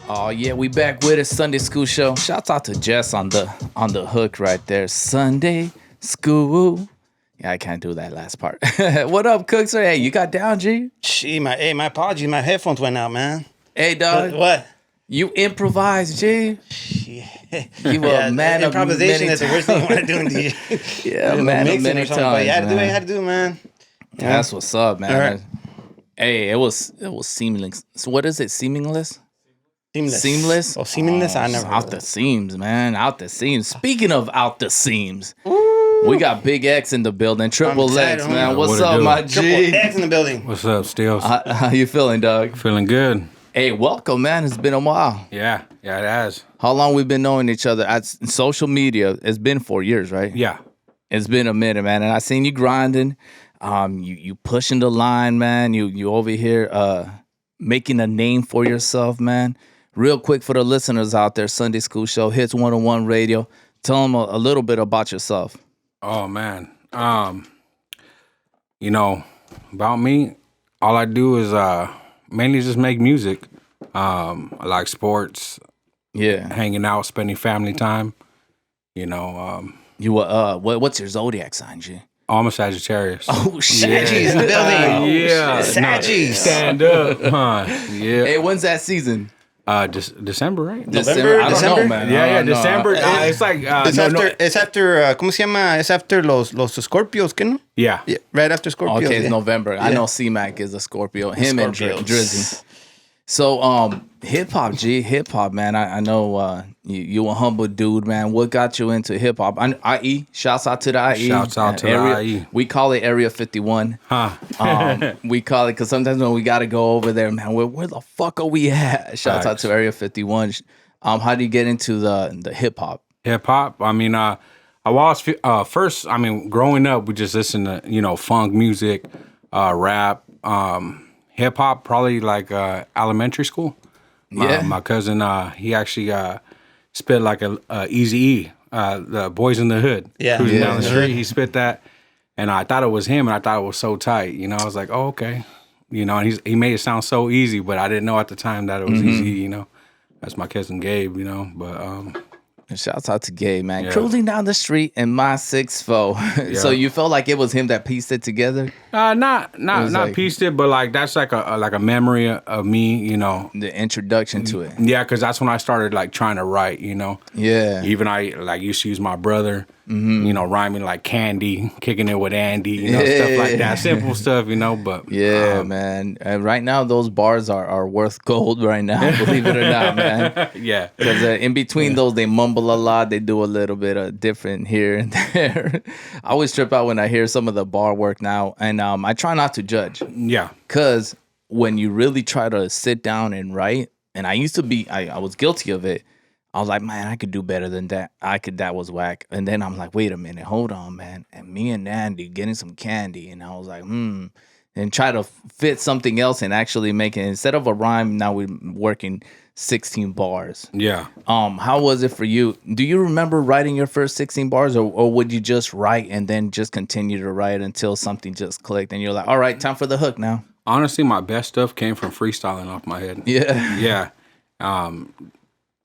Oh yeah, we back with a Sunday school show. Shouts out to Jess on the hook right there. Sunday school. Yeah, I can't do that last part. What up, Cooks? Hey, you got down, G? Gee, my apologies. My headphones went out, man. Hey, dog. What? You improvised, G. Yeah. You a man of improvisation many is the worst thing you want to do in the Yeah, man of many times, But you had to do what man. you had to do, man. Yeah. That's what's up, man. All right. Hey, it was seamless. So what is it? Seamless? Seamless. Oh, seamless? I never heard Out of the that. seams, man. Out the seams. Speaking of out the seams, we got Big X in the building. Triple excited, X, homie. man. What's What it up, do? my G? Triple X in the building. What's up, Steels? How you feeling, dog? Feeling good? Hey, welcome, man. It's been a while. Yeah, it has. How long we been knowing each other? At social media, it's been 4 years, right? Yeah. It's been a minute, man. And I seen you grinding. You pushing the line, man. You over here making a name for yourself, man. Real quick for the listeners out there, Sunday School Show, Hits 101 Radio. Tell them a little bit about yourself. Oh man. About me, all I do is mainly just make music. I like sports, Yeah. hanging out, spending family time. You what's your zodiac sign, G? I'm a Sagittarius. Oh shit. Saggies in the building. Yeah. Saggies. Stand up, huh? Yeah. Hey, when's that season? December, right? December? I don't know, December? man. Yeah, I don't know. December. It's like It's after, ¿cómo se llama? It's after los Scorpios, ¿qué no? Yeah. Yeah, right after Scorpios. Okay, it's yeah. November. I Yeah. know C-Mac is a Scorpio. Him and Scorpios. Drizzy. So, hip hop, man. I know you a humble dude, man. What got you into hip hop? IE, shouts out to the IE. Shouts out to the area, IE. We call it Area 51. Huh. We call it because sometimes when we got to go over there, man, where the fuck are we at? Shouts out Facts. to Area 51. How do you get into the hip hop? Hip hop. I mean, I was first. I mean, growing up, we just listened to funk music, rap, hip hop. Probably like elementary school. My cousin, he actually spit like a Eazy-E, the Boys in the Hood. Yeah. Cruising Yeah. down the street, he spit that, and I thought it was him, and I thought it was so tight. I was like, oh okay. And he made it sound so easy, but I didn't know at the time that it was easy. That's my cousin Gabe. But Shouts out to Gabe, man. Yeah. Cruising down the street in my 6'4". So you felt like it was him that pieced it together? not like- pieced it, but like that's like a memory of me. The introduction to it. Yeah, because that's when I started like trying to write. Yeah. Even I like used to use my brother. Rhyming like Candy, kicking it with Andy. Stuff like that. Simple stuff. But Yeah, man. And right now, those bars are worth gold right now, believe it or not, man. yeah. Because in between those, they mumble a lot. They do a little bit of different here and there. I always trip out when I hear some of the bar work now. And I try not to judge. Yeah. Because when you really try to sit down and write, and I used to be, I was guilty of it. I was like, man, I could do better than that. That was whack. And then I'm like, wait a minute, hold on, man. And me and Andy getting some candy. And I was like, and try to fit something else and actually make it. Instead of a rhyme, now we're working 16 bars. Yeah. How was it for you? Do you remember writing your first 16 bars or would you just write and then just continue to write until something just clicked and you're like, all right, time for the hook now? Honestly, my best stuff came from freestyling off my head. Yeah. Yeah.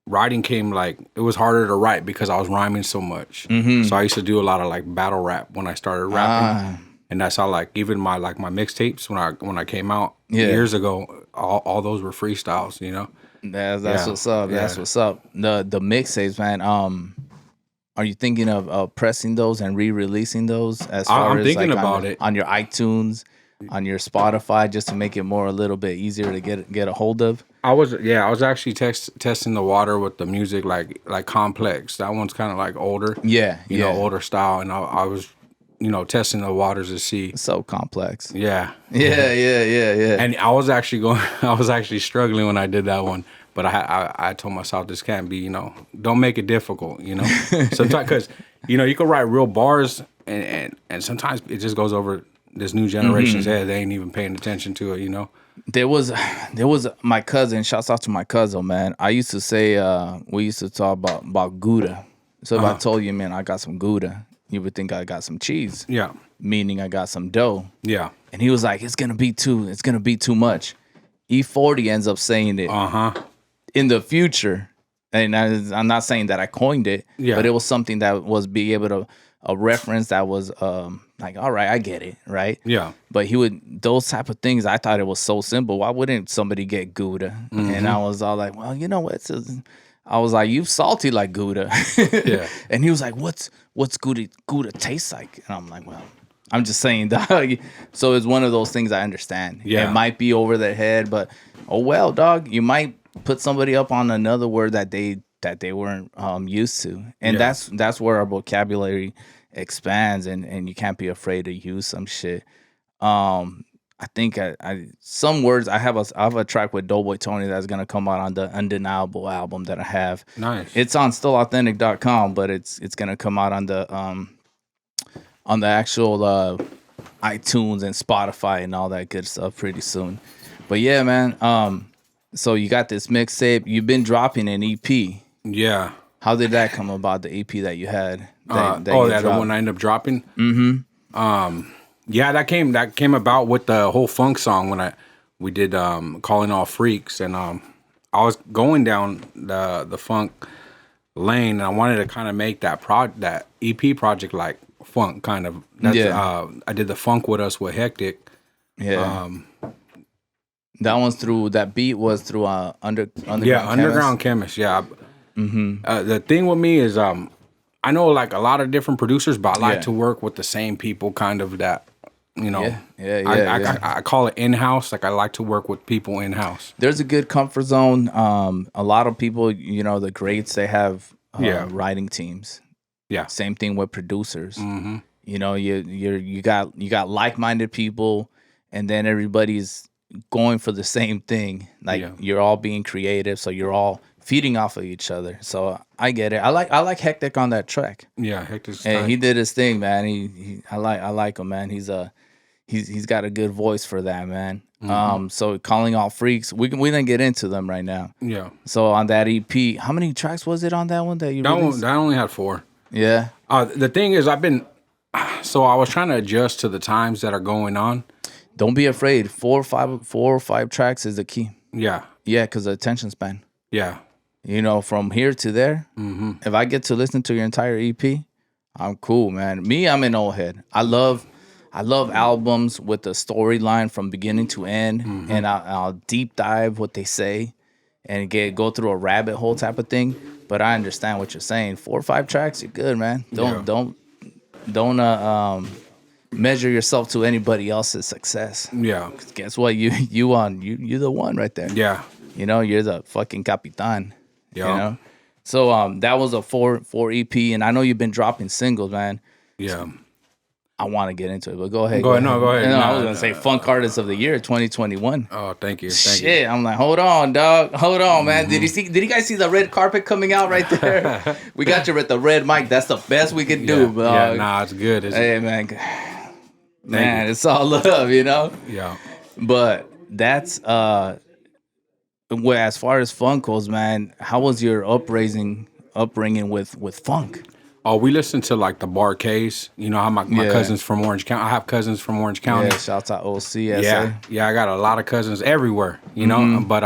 Writing came it was harder to write because I was rhyming so much. So I used to do a lot of like battle rap when I started rapping. And that's how even my mixtapes when I came out years ago, all those were freestyles, That's Yeah. what's up. That's Yeah. what's up. The mixtapes, man. Are you thinking of pressing those and re-releasing those as far I'm as thinking like about it. on your iTunes, on your Spotify, just to make it a little bit easier to get a hold of? I was actually testing the water with the music like Complex. That one's kind of like older. Yeah, You know, older style, and I was testing the waters to see. So complex. Yeah. Yeah. And I was actually struggling when I did that one, but I told myself this can't be, don't make it difficult, Sometimes because you can write real bars and sometimes it just goes over this new generation's head. They ain't even paying attention to it, There was my cousin. Shouts out to my cousin, man. I used to say we used to talk about Gouda. So if I told you, man, I got some Gouda, you would think I got some cheese. Yeah. Meaning I got some dough. Yeah. And he was like, it's gonna be too much. E40 ends up saying it. in the future, and I'm not saying that I coined it, but it was something that was be able to a reference that was like, all right, I get it, right? Yeah. But he would those type of things. I thought it was so simple. Why wouldn't somebody get Gouda? And I was all like, well, you know what? I was like, you salty like Gouda. Yeah. And he was like, what's Gouda taste like? And I'm like, well, I'm just saying, dog. So it's one of those things I understand. Yeah. It might be over their head, but oh well, dog. You might put somebody up on another word that they weren't used to, and that's where our vocabulary expands, and you can't be afraid to use some shit. I think I some words I have a track with Doughboy Tony that's gonna come out on the Undeniable album that I have. Nice. It's on stillauthentic.com, but it's gonna come out on the actual iTunes and Spotify and all that good stuff pretty soon. But yeah, man. So you got this mixtape. You've been dropping an EP. Yeah. How did that come about? The EP that you had. The one I ended up dropping. Yeah, that came about with the whole funk song when we did Calling All Freaks, and I was going down the funk lane, and I wanted to kind of make that EP project like funk kind of. I did the funk with us with Hectic. Yeah. That beat was through Underground Underground Chemist. Yeah. The thing with me is I know like a lot of different producers, but I like to work with the same people, kind of that. You know, I call it in-house. Like I like to work with people in-house. There's a good comfort zone. A lot of people, you know, the greats, they have writing teams. Yeah. Same thing with producers. You know, you got like-minded people, and then everybody's going for the same thing. Like you're all being creative, so you're all feeding off of each other. So I get it. I like Hectic on that track. Yeah, Hectic's and he did his thing, man. I like him, man. He's got a good voice for that, man. So Calling All Freaks, we didn't get into them right now. Yeah. So on that EP, how many tracks was it on that one that you released? That only had 4. Yeah. The thing is, I was trying to adjust to the times that are going on. Don't be afraid. 4 or 5 tracks is the key. Yeah. Yeah, because the attention span. Yeah. You know, from here to there, if I get to listen to your entire EP, I'm cool, man. I'm an old head. I love albums with a storyline from beginning to end, and I'll deep dive what they say and go through a rabbit hole type of thing. But I understand what you're saying. 4 or 5 tracks, you're good, man. Don't measure yourself to anybody else's success. Yeah. 'Cause guess what? You're the one right there. Yeah. You know, you're the fucking capitan. Yeah. You know? So that was a 4 EP, and I know you've been dropping singles, man. Yeah. I want to get into it, but go ahead. Go ahead. No, go ahead. I was gonna say Funk Artist of the Year 2021. Oh, thank you. Shit, I'm like, hold on, dog. Hold on, man. Did you guys see the red carpet coming out right there? We got you with the red mic. That's the best we could do. Yeah, nah, it's good. Hey, man. Man, it's all love, you know? Yeah. But that's well, as far as funk goes, man, how was your upbringing with funk? Oh, we listen to like the Bar K's. You know how my cousins from Orange County. I have cousins from Orange County. Yeah, shouts out OC. Yeah, I got a lot of cousins everywhere. You know, but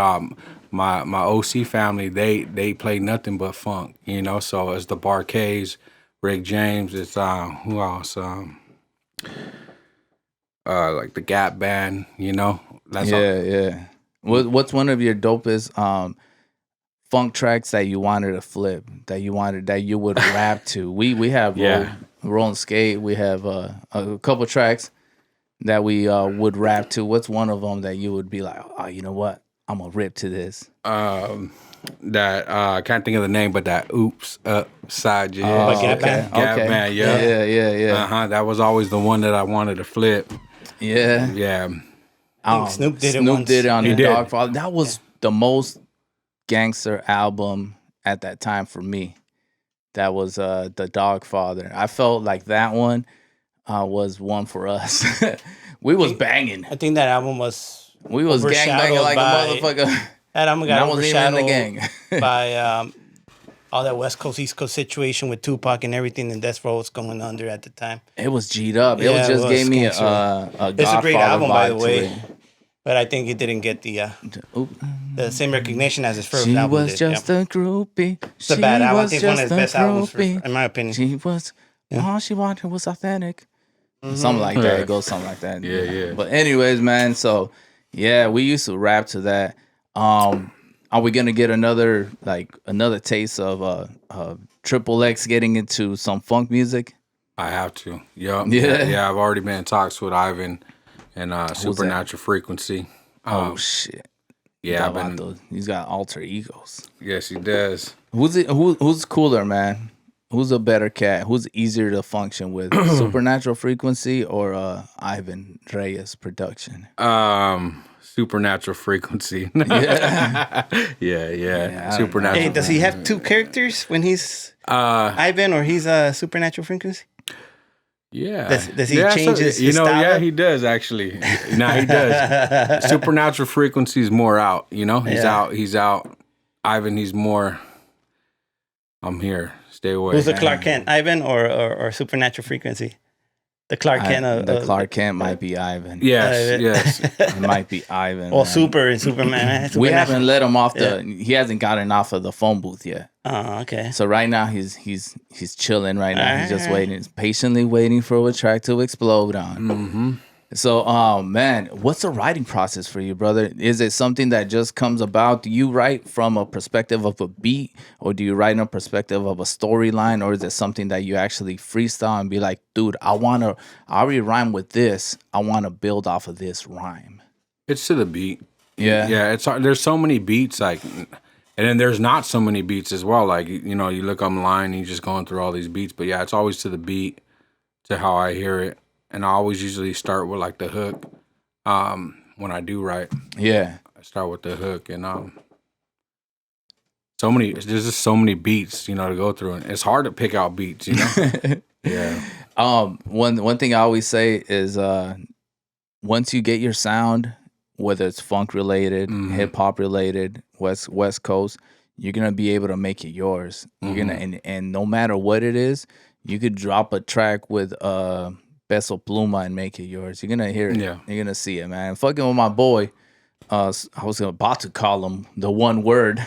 my OC family they play nothing but funk. You know, so it's the Bar K's, Rick James. It's who else? Like the Gap Band. You know, that's yeah. What's one of your dopest funk tracks that you wanted to flip, that you would rap to? We have Roll and Skate. We have a couple tracks that we would rap to. What's one of them that you would be like, oh, you know what? I'm gonna rip to this. That I can't think of the name, but that Oops Upside Jazz. Oh, Gap Band? Okay. Gap Band, Yeah. That was always the one that I wanted to flip. Yeah. Yeah. I think Snoop did it Snoop once. did it on He the did. Dogfather. That was the most gangster album at that time for me. That was the Dogfather. I felt like that one was one for us. We was banging. I think that album was We was gang banging like a motherfucker. That album got I wasn't even in the overshadowed gang. by all that West Coast, East Coast situation with Tupac and everything and Death Row was going under at the time. It was G'd up. Yeah, It just it gave was me a gangster. Godfather It's a great album, by the vibe to way. it. But I think he didn't get the same recognition as his first She album was did. just a groupie. It's a bad album. I think it's one of his best albums, in my opinion. She was all she wanted was authentic. Something like that. It goes something like that. Yeah. But anyways, man. So yeah, we used to rap to that. Are we gonna get another taste of Triple X getting into some funk music? I have to. Yep. Yeah. I've already been in talks with Ivan and Supernatural Frequency. Oh shit. Yeah, I've been. He's got alter egos. Yes, he does. Who's cooler, man? Who's a better cat? Who's easier to function with? Supernatural Frequency or Ivan Reyes production? Supernatural Frequency. Yeah. yeah. Supernatural. Hey, does he have two characters when he's Ivan or he's Supernatural Frequency? Yeah. Does he change his style? Yeah, he does actually. No, he does. Supernatural Frequency is more out. He's out. Ivan, he's more. I'm here. Stay away. Who's the Clark Kent, Ivan or Supernatural Frequency? The Clark Kent. The Clark Kent might be Ivan. Yes. It might be Ivan. Well, Super and Superman. We haven't let him off He hasn't gotten off of the phone booth yet. Oh, okay. So right now he's chilling. Right now he's just waiting, patiently waiting for a track to explode on. Mm-hmm. So, man, what's the writing process for you, brother? Is it something that just comes about? Do you write from a perspective of a beat, or do you write in a perspective of a storyline, or is it something that you actually freestyle and be like, dude, I already rhyme with this. I want to build off of this rhyme. It's to the beat. Yeah. Yeah. There's so many beats, and then there's not so many beats as well. Like, you look online and you're just going through all these beats, but yeah, it's always to the beat, to how I hear it. And I always usually start with like the hook. When I do write, Yeah. I start with the hook, and there's just so many beats, to go through, and it's hard to pick out beats, Yeah. One thing I always say is once you get your sound, whether it's funk related, hip hop related, West Coast, you're gonna be able to make it yours. You're gonna and no matter what it is, you could drop a track with Peso Pluma and make it yours. You're gonna hear it. Yeah. You're gonna see it, man. Fucking with my boy, I was about to call him the one word.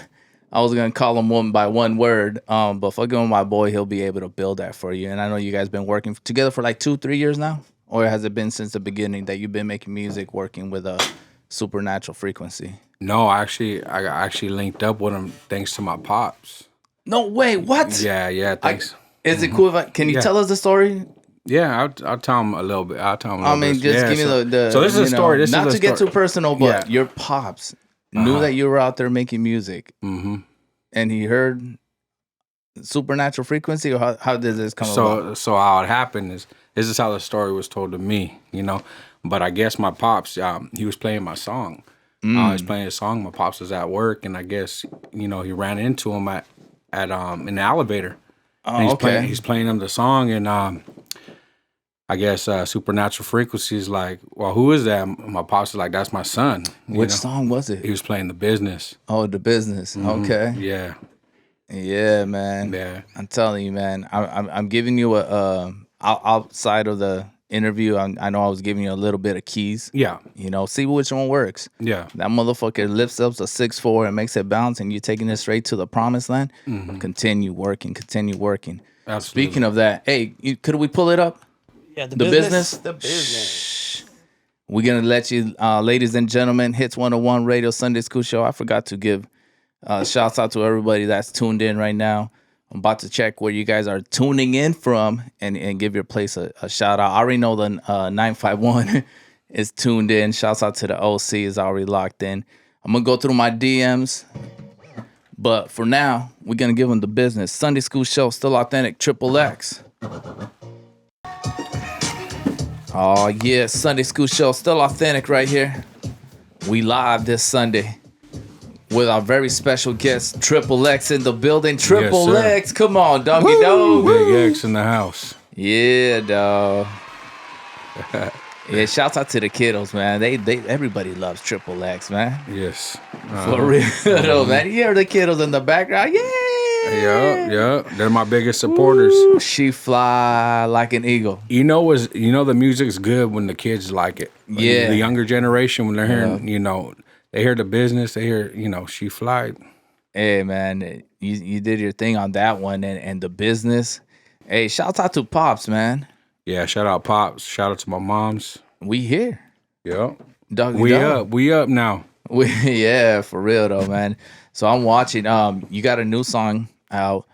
I was gonna call him one by one word. But fucking with my boy, he'll be able to build that for you. And I know you guys been working together for like 2-3 years now, or has it been since the beginning that you've been making music, working with a Supernatural Frequency? No, I actually linked up with him thanks to my pops. No way. What? Yeah. Thanks. Is it cool if can you tell us the story? Yeah, I'll tell him a little bit. I mean, just give me the. So this is a story. This not is to get too personal, but Yeah. your pops knew that you were out there making music, Mm-hmm. and he heard Supernatural Frequency, or how did this come about? So how it happened is this is how the story was told to me, But I guess my pops, he was playing my song. He was playing his song. My pops was at work, and I guess he ran into him at in the elevator. Oh, and okay. He's playing him the song, and I guess Supernatural Frequency is like, well, who is that? My pops is like, that's my son. Which song was it? He was playing The Business. Oh, The Business. Okay. Yeah, man. Yeah. I'm telling you, man. I'm giving you outside of the interview. I know I was giving you a little bit of keys. Yeah. See which one works. Yeah. That motherfucker lifts up to 6'4" and makes it bounce, and you're taking it straight to the promised land. Continue working. Absolutely. Speaking of that, hey, could we pull it up? Yeah, The business? The business. We're going to let you, ladies and gentlemen, Hits 101 Radio Sunday School Show. I forgot to give shouts out to everybody that's tuned in right now. I'm about to check where you guys are tuning in from and give your place a shout out. I already know the 951 is tuned in. Shouts out to the OC is already locked in. I'm going to go through my DMs. But for now, we're going to give them the business. Sunday School Show, still authentic, Triple X. Oh, yeah, Sunday School Show, still authentic right here. We live this Sunday with our very special guest, Triple X in the building. Triple sir. X, come on, doggy dog. Big X in the house. Yeah, dog. Yeah, shouts out to the kiddos, man. They everybody loves Triple X, man. Yes. For real, though, man. You hear the kiddos in the background? Yeah. Yeah. They're my biggest supporters. She fly like an eagle. The music's good when the kids like it. Yeah. The younger generation, when they're hearing, they hear the business, they hear, She Fly. Hey man, you did your thing on that one and the business. Hey, shout out to Pops, man. Yeah, shout out Pops. Shout out to my moms. We here. Yeah. Doggy We dog. up. We up now. Yeah, for real though, man. So I'm watching. You got a new song out,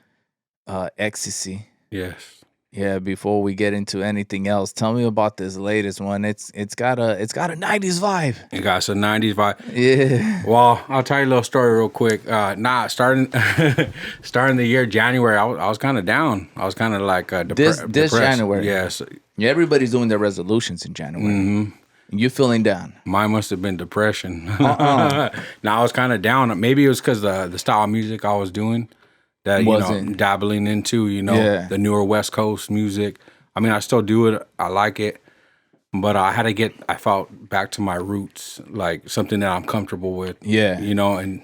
Ecstasy. Yes. Yeah. Before we get into anything else, tell me about this latest one. It's got a '90s vibe. It got some 90s vibe. Yeah. Well, I'll tell you a little story real quick. Starting the year January, I was kind of down. I was kind of like This depressed. January. Yes. Yeah. Everybody's doing their resolutions in January. You feeling down? Mine must have been depression. No, I was kind of down. Maybe it was because the style of music I was doing that dabbling into. The newer West Coast music. I mean, I still do it. I like it, but I felt back to my roots, like something that I'm comfortable with. Yeah. And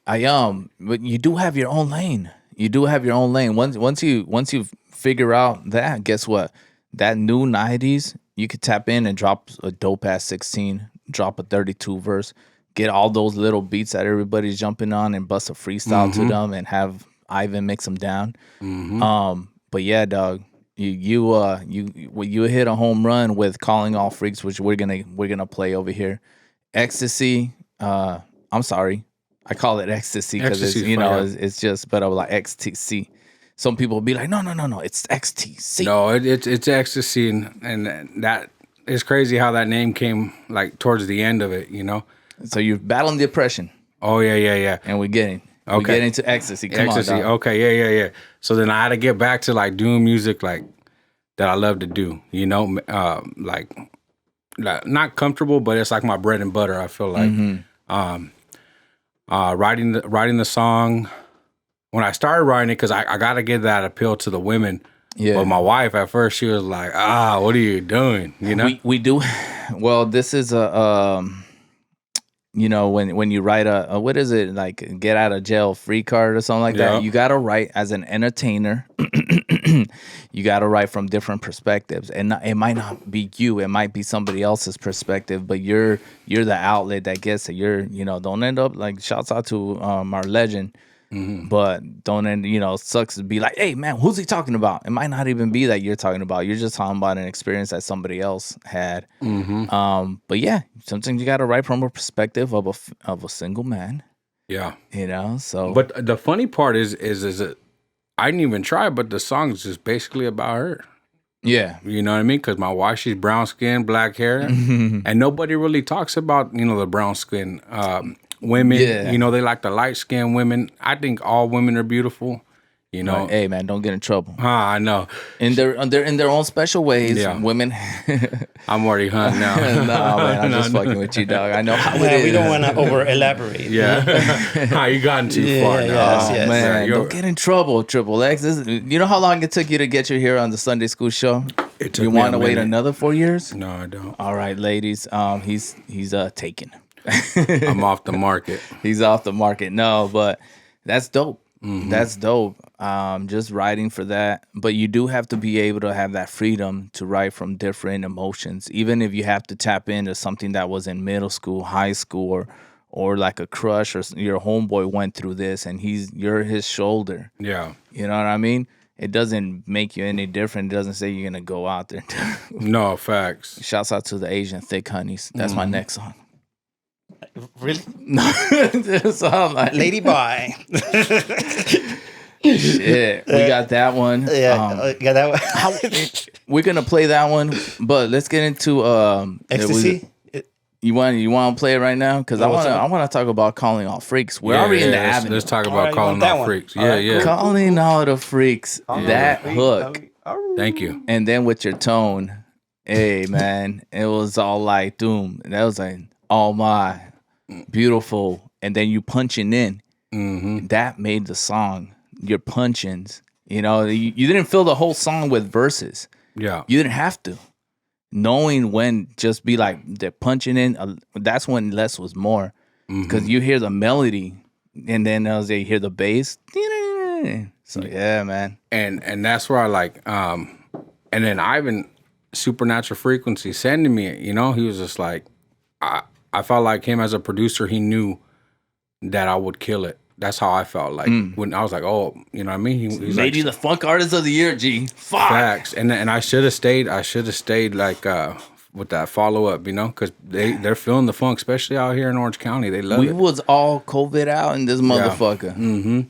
But you do have your own lane. You do have your own lane. Once you figure out that, guess what? That new '90s, you could tap in and drop a dope ass 16, drop a 32 verse, get all those little beats that everybody's jumping on, and bust a freestyle to them, and have Ivan mix them down. But yeah, dog, you hit a home run with Calling All Freaks, which we're gonna play over here. Ecstasy. I'm sorry, I call it Ecstasy because it's just, but I was like XTC. Some people will be like, no, it's XTC. No, it's Ecstasy, and that is crazy how that name came like towards the end of it. So you're battling depression. Oh yeah. And we're getting to ecstasy. Come Ecstasy. on, dog. Okay, yeah. So then I had to get back to like doing music like that I love to do. Like not comfortable, but it's like my bread and butter. I feel like writing the song. When I started writing it, because I got to give that appeal to the women. Yeah. But my wife, at first, she was like, what are you doing? We do. Well, this is when you write a what is it, like get out of jail free card or something like that, you got to write as an entertainer. You got to write from different perspectives, and it might not be you, it might be somebody else's perspective, but you're the outlet that gets it. Don't end up like, shouts out to our legend. But don't end, sucks to be like, hey man, who's he talking about? It might not even be that you're talking about. You're just talking about an experience that somebody else had. But yeah, sometimes you got to write from a perspective of a single man. Yeah. So. But the funny part is that I didn't even try, but the song's just basically about her. Yeah. You know what I mean? Because my wife, she's brown skin, black hair, and nobody really talks about, the brown skin. Women, they like the light skinned women. I think all women are beautiful. Right. Hey man, don't get in trouble. I know. In their own special ways, women. I'm already hunting now. No man, I'm just fucking with you, dog. I know how it is. We don't want to over elaborate. Yeah. You gotten too far now. Yes. Man, don't get in trouble, Triple X. You know how long it took you to get you here on the Sunday School Show? It took you want to wait another 4 years? No, I don't. All right, ladies. He's taken. I'm off the market. He's off the market. No, but that's dope. That's dope. Just writing for that. But you do have to be able to have that freedom to write from different emotions, even if you have to tap into something that was in middle school, high school, or like a crush, or your homeboy went through this and you're his shoulder. Yeah. You know what I mean? It doesn't make you any different. It doesn't say you're going to go out there. No, facts. Shouts out to the Asian Thick Honeys. That's my next song. Really? No. So I'm like, Lady Bye. Shit. We got that one. Got that one. We're going to play that one, but let's get into Ecstasy? You want to play it right now? Because I want to talk about Calling All Freaks. We're already in the avenue. Let's talk about Calling All Freaks. Yeah. Calling All the Freaks. That hook. Thank you. And then with your tone, hey man, it was all like doom. That was like, oh my, beautiful. And then you punching in. That made the song. Your punchings. You didn't fill the whole song with verses. Yeah. You didn't have to. Knowing when just be like, they're punching in. That's when less was more. Because you hear the melody, and then as they hear the bass, dang. So yeah, man. And that's where I like and then Ivan Supernatural Frequency sending me it, you know, he was just like I felt like him as a producer, he knew that I would kill it. That's how I felt like when I was like, oh, you know what I mean? He's Made like, you the funk artist of the year, G. Fuck. facts. And I should have stayed like with that follow up, you know, because they're feeling the funk, especially out here in Orange County. They love We it. was all COVID out in this motherfucker. Mm-hmm.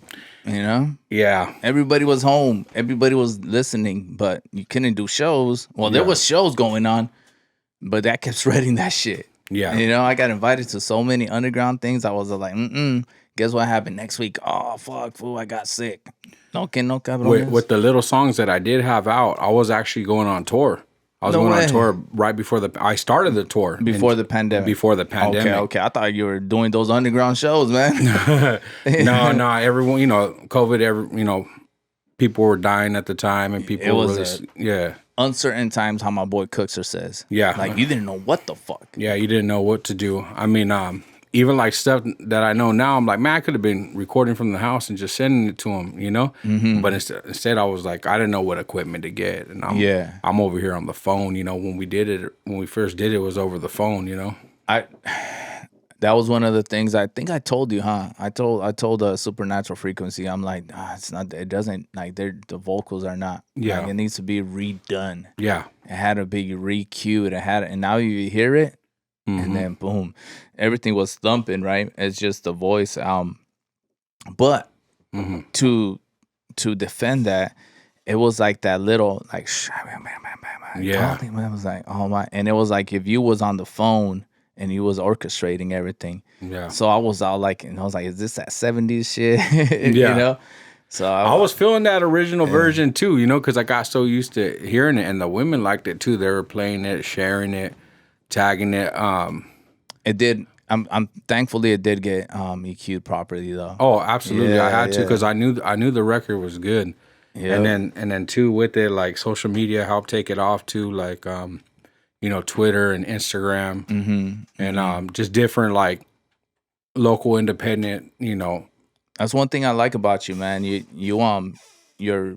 You know? Yeah. Everybody was home. Everybody was listening, but you couldn't do shows. Well, there was shows going on, but that kept spreading that shit. Yeah. You know, I got invited to so many underground things. I was like, guess what happened next week? Oh, fuck, fool, I got sick. No cabrón. With the little songs that I did have out, I was actually going on tour. I was No going way. on tour right before I started the tour. Before the pandemic. Before the pandemic. Okay. I thought you were doing those underground shows, man. No, everyone, you know, COVID, people were dying at the time and people It was really, yeah. Uncertain times, how my boy Cookser says. Yeah. Like, you didn't know what the fuck. Yeah, you didn't know what to do. I mean, even like stuff that I know now, I'm like, man, I could have been recording from the house and just sending it to him, you know? Mm-hmm. But instead, I was like, I didn't know what equipment to get. And I'm over here on the phone, you know, when we first did it, was over the phone, you know? That was one of the things I think I told you, huh? I told Supernatural Frequency, I'm like, it's not, it doesn't, like, the vocals are not. Yeah. Like, it needs to be redone. Yeah. It had to be re-cued. And now you hear it, and then boom, everything was thumping, right? It's just the voice. But to defend that, it was like that little, like, yeah. I was like, oh my, and it was like if you was on the phone and he was orchestrating everything. Yeah. So I was all like, and I was like, is this that 70s shit? Yeah. You know? So I was feeling that original version too, you know, because I got so used to hearing it, and the women liked it too. They were playing it, sharing it, tagging it. It did. I'm thankfully it did get EQ'd properly though. Oh, absolutely. Yeah, I had to yeah. because I knew the record was good. Yeah. And then too with it, like social media helped take it off too, like Twitter and Instagram, and just different like local independent, you know. That's one thing I like about you, man. You're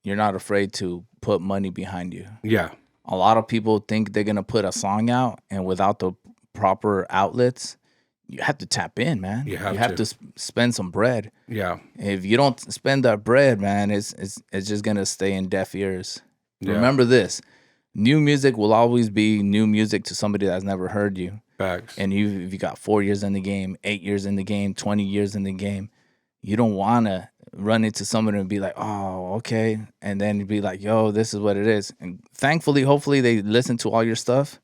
not afraid to put money behind you. Yeah. A lot of people think they're gonna put a song out, and without the proper outlets, you have to tap in, man. You have to spend some bread. Yeah. If you don't spend that bread, man, it's just gonna stay in deaf ears. Yeah. Remember this: new music will always be new music to somebody that's never heard you. Facts. And if you got 4 years in the game, 8 years in the game, 20 years in the game, you don't wanna run into somebody and be like, oh, okay, and then be like, yo, this is what it is. And thankfully, hopefully, they listen to all your stuff.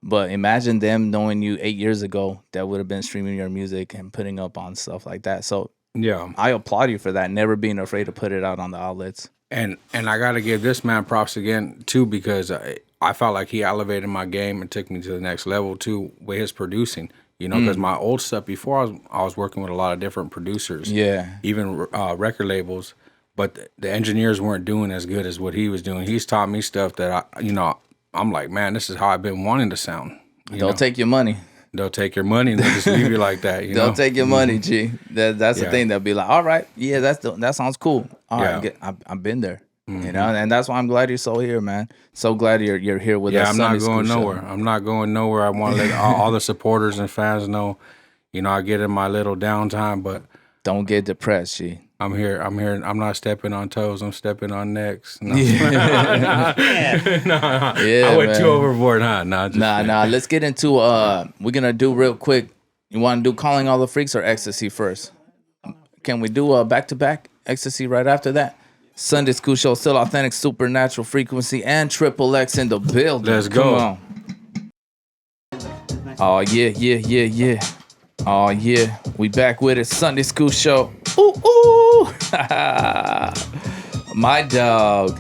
But imagine them knowing you 8 years ago that would have been streaming your music and putting up on stuff like that. So Yeah. I applaud you for that, never being afraid to put it out on the outlets. And I got to give this man props again too, because I felt like he elevated my game and took me to the next level too with his producing. You know, because my old stuff before I was working with a lot of different producers. Yeah. Even record labels, but the engineers weren't doing as good as what he was doing. He's taught me stuff that I'm like, man, this is how I've been wanting to sound. They'll take your money. They'll take your money and they'll just leave you like that. They'll take your money, G. That's the thing. They'll be like, all right, yeah, that sounds cool. All right, I've been there. You know, and that's why I'm glad you're so here, man. So glad you're here with us. Yeah, I'm not Sunday School going Show. nowhere. I'm not going nowhere. I want to let all the supporters and fans know, I get in my little downtime, but Don't get depressed, G. I'm here. I'm not stepping on toes. I'm stepping on necks. No. Yeah, I went man. too overboard, huh? Nah. Let's get into we're gonna do real quick. You want to do Calling All the Freaks or Ecstasy first? Can we do a back-to-back Ecstasy right after that? Sunday School Show, still authentic, supernatural frequency, and Triple X in the building. Let's go. Come on. Oh yeah. Oh yeah. We back with it. Sunday School Show. Ooh. My dog,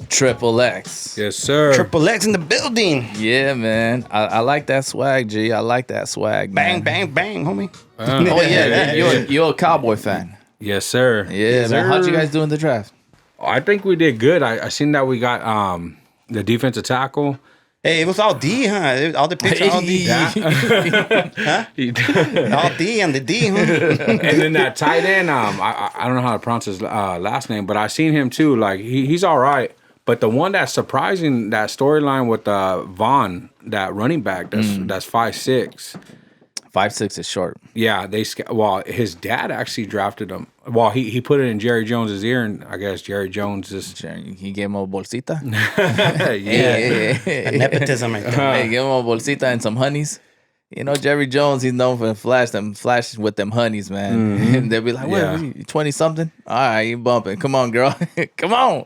Triple X. Yes, sir. Triple X in the building. Yeah, man. I like that swag, G. I like that swag, Bang, man. bang, homie. Oh yeah, you're a Cowboy fan. Yes, sir. Yeah, man. How'd you guys do in the draft? I think we did good. I seen that we got the defensive tackle, Hey, it was all D, huh? All the pictures, all D. Huh? All D and the D, huh? And then that tight end, I don't know how to pronounce his last name, but I seen him too. Like he's all right. But the one that's surprising, that storyline with Vaughn, that running back, that's 5'6". 5'6" is short. Yeah, his dad actually drafted him. Well, he put it in Jerry Jones's ear, and I guess Jerry Jones just He gave him a bolsita. yeah. Nepotism right there. Hey, give him a bolsita and some honeys. You know, Jerry Jones, he's known for flash with them honeys, man. And they'll be like, what, you 20-something? All right, you bumping. Come on, girl. Come on.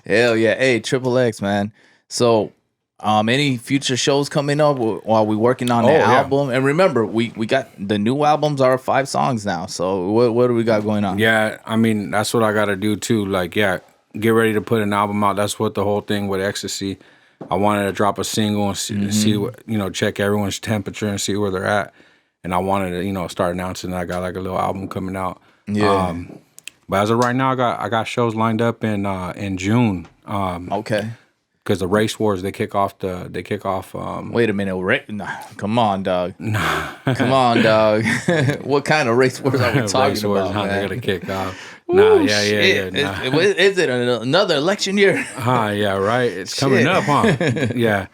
Hell yeah. Hey, Triple X, man. So, any future shows coming up while we working on the album? And remember, we got the new albums are 5 songs now. So what do we got going on? Yeah, I mean, that's what I got to do too. Like, yeah, get ready to put an album out. That's what the whole thing with Ecstasy. I wanted to drop a single and see what, check everyone's temperature and see where they're at. And I wanted to, start announcing that I got like a little album coming out. Yeah. But as of right now, I got shows lined up in June. Okay. Because the race wars, they kick off. Wait a minute, come on, dog. Come on, dog. What kind of race wars are we talking race wars, about, man? They're gonna kick off. Yeah. Is it another election year? Yeah, right. It's coming up, huh? Yeah.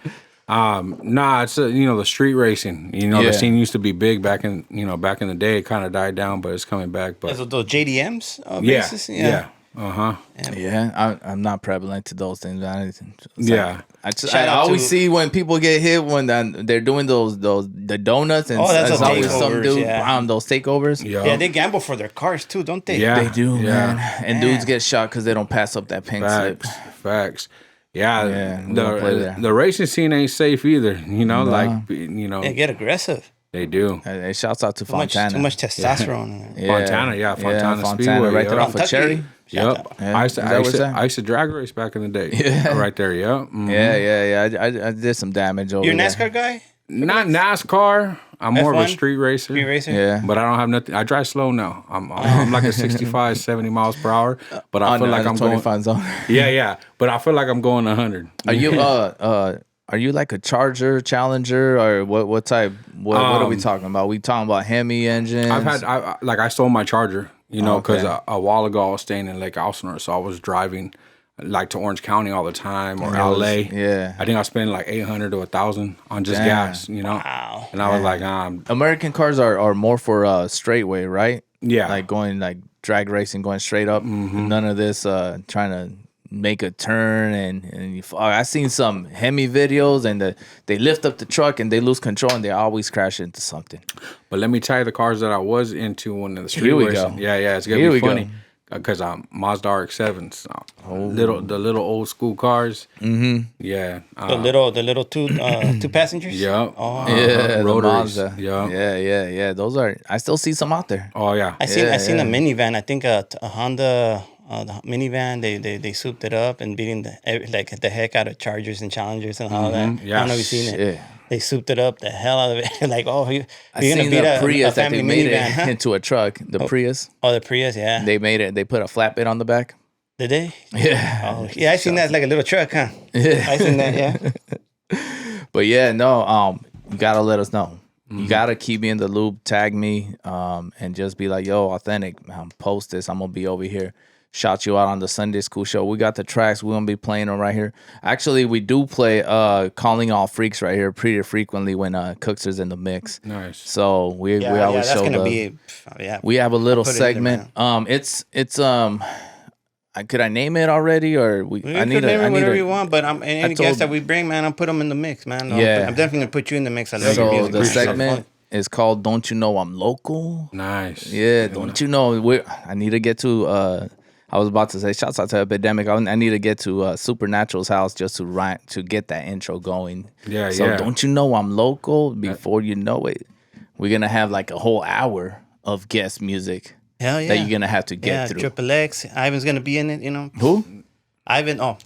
It's the street racing. The scene used to be big back in the day. It kind of died down, but it's coming back. But those JDMs basis? Yeah. Yeah, I'm not prevalent to those things. I I always see when people get hit when they're doing the donuts and that's always some takeovers, dude those takeovers. Yeah, they gamble for their cars too, don't they? Yeah, they do, man. And dudes get shot because they don't pass up that pink slip. Facts. Yeah, the the racing scene ain't safe either. They get aggressive. They do. Hey, shouts out to Fontana. Too much testosterone. Fontana Speedway, right there off of Cherry. Yep. Yeah. I used to drag race back in the day. Yeah. Right there, yep. Mm-hmm. Yeah. I did some damage over You're a there. NASCAR guy? Not NASCAR. I'm more of a F1? street racer. Street racer? Yeah. But I don't have nothing. I drive slow now. I'm like a 65, 70 miles per hour. But I feel like I'm going 25 zone. Yeah. But I feel like I'm going 100. Are you like a Charger, Challenger, or what type? What are we talking about? We talking about Hemi engines? I stole my Charger, because Okay. a while ago I was staying in Lake Elsinore, so I was driving like to Orange County all the time or LA. Yeah. I think I was spending like $800 to $1,000 on just gas, Wow. And I was like, American cars are more for straightway, right? yeah, Like going like drag racing, going straight up. None of this trying to make a turn and I seen some Hemi videos and they lift up the truck and they lose control and they always crash into something. But let me tell you the cars that I was into when the street Here we racing. go. Yeah, it's gonna Here be we go. funny because Mazda RX-7s, the little old school cars. Yeah, The little two passengers? yeah, Yeah, the rotaries. Mazda. Yeah, Yeah. Those are. I still see some out there. oh yeah, I seen a minivan. I think a Honda the minivan. They souped it up and beating the heck out of Chargers and Challengers and all that. Yeah. I don't know if you've seen it. Shit. They souped it up the hell out of it. Like, you're I gonna seen beat the a Prius that family they made minivan, it huh? into a truck. The Prius. Oh, the Prius, yeah. They made it. They put a flatbed on the back. Did they? Yeah. Oh, yeah, I seen that. It's like a little truck, huh? Yeah. I seen that, yeah. But yeah, no. You gotta let us know. You gotta keep me in the loop. Tag me. And just be like, yo, authentic. Post this. I'm gonna be over here. Shout you out on the Sunday School Show. We got the tracks. We're going to be playing them right here. Actually, we do play Calling All Freaks right here pretty frequently when Cooks is in the mix. nice. So we Yeah, always that's show gonna love. be. Yeah. We have a little Put it in there, segment. It's could I name it already or You can name it whatever you want, but any guest that we bring, man, I'll put them in the mix, man. Yeah. I'm definitely gonna put you in the mix. I love your So music. the man. It's so segment fun. is called Don't You Know I'm Local? Nice. Yeah, don't you know? I need to get to. I was about to say, shouts out to Epidemic. I need to get to Supernatural's house just to get that intro going. Yeah, So yeah. don't you know I'm local? Before you know it, we're gonna have like a whole hour of guest music Hell yeah. that you're gonna have to get through. Triple X. Ivan's gonna be in it. Who? Ivan. Oh,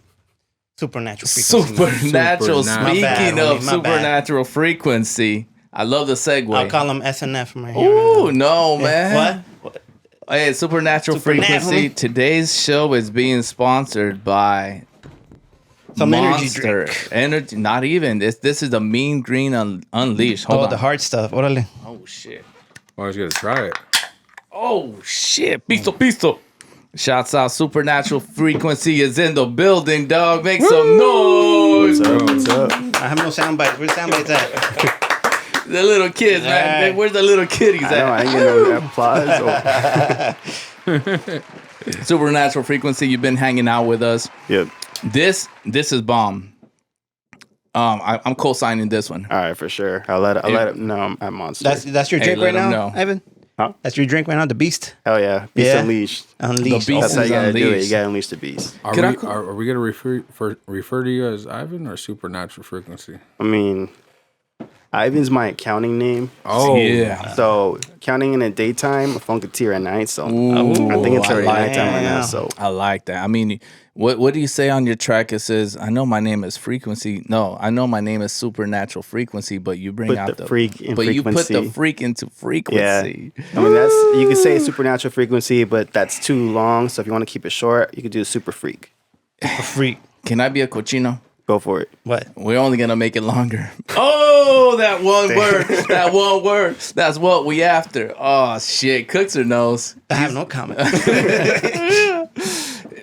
Supernatural. Frequency. Supernatural. Supernatural. Speaking My bad, of my bad. supernatural frequency, I love the segue. I'll call him SNF from right here. Ooh, no, man. What? Hey, Supernatural Supernatural. Frequency. Today's show is being sponsored by Some energy monster drink. energy. Not even this is the Mean Green Unleashed. Hold on. The hard stuff. Orale. Oh shit. Always gotta try it. Oh shit. Pisto. Shouts out Supernatural Frequency is in the building, dog. Make some noise. What's up? I have no sound bites. Where's sound bites at? The little kids, man. Right. Where's the little kitties I know, at? I ain't getting no applause. Supernatural Frequency, you've been hanging out with us. Yep. This is bomb. I'm co-signing this one. All right, for sure. I'll let it know I'm Monster. That's your Hey, drink let right him now, know. Evan? Huh? That's your drink right now, the Beast? Hell yeah. Beast Yeah. Unleashed. Unleashed. The Beast That's how you gotta do it. Unleashed. You gotta unleash the beast. Are Could I we, call- are we gonna refer to you as Ivan or Supernatural Frequency? I mean, Ivan's my accounting name. Oh Yeah. So counting in the daytime, a Funketeer at night. So Ooh, I think it's I already like nighttime right now. that. So I like that. I mean, what do you say on your track? It says, "I know my name is Frequency." No, I know my name is Supernatural Frequency, but you bring Put out the freak in but you put the frequency. freak into yeah, frequency. I mean that's you could say supernatural frequency, but that's too long. So if you want to keep it short, you could do super freak. A freak. Can I be a cochino? Go for it. What? We're only gonna make it longer. Oh, that one word. That one word. That's what we after. Oh shit. Cookser knows. I have no comment.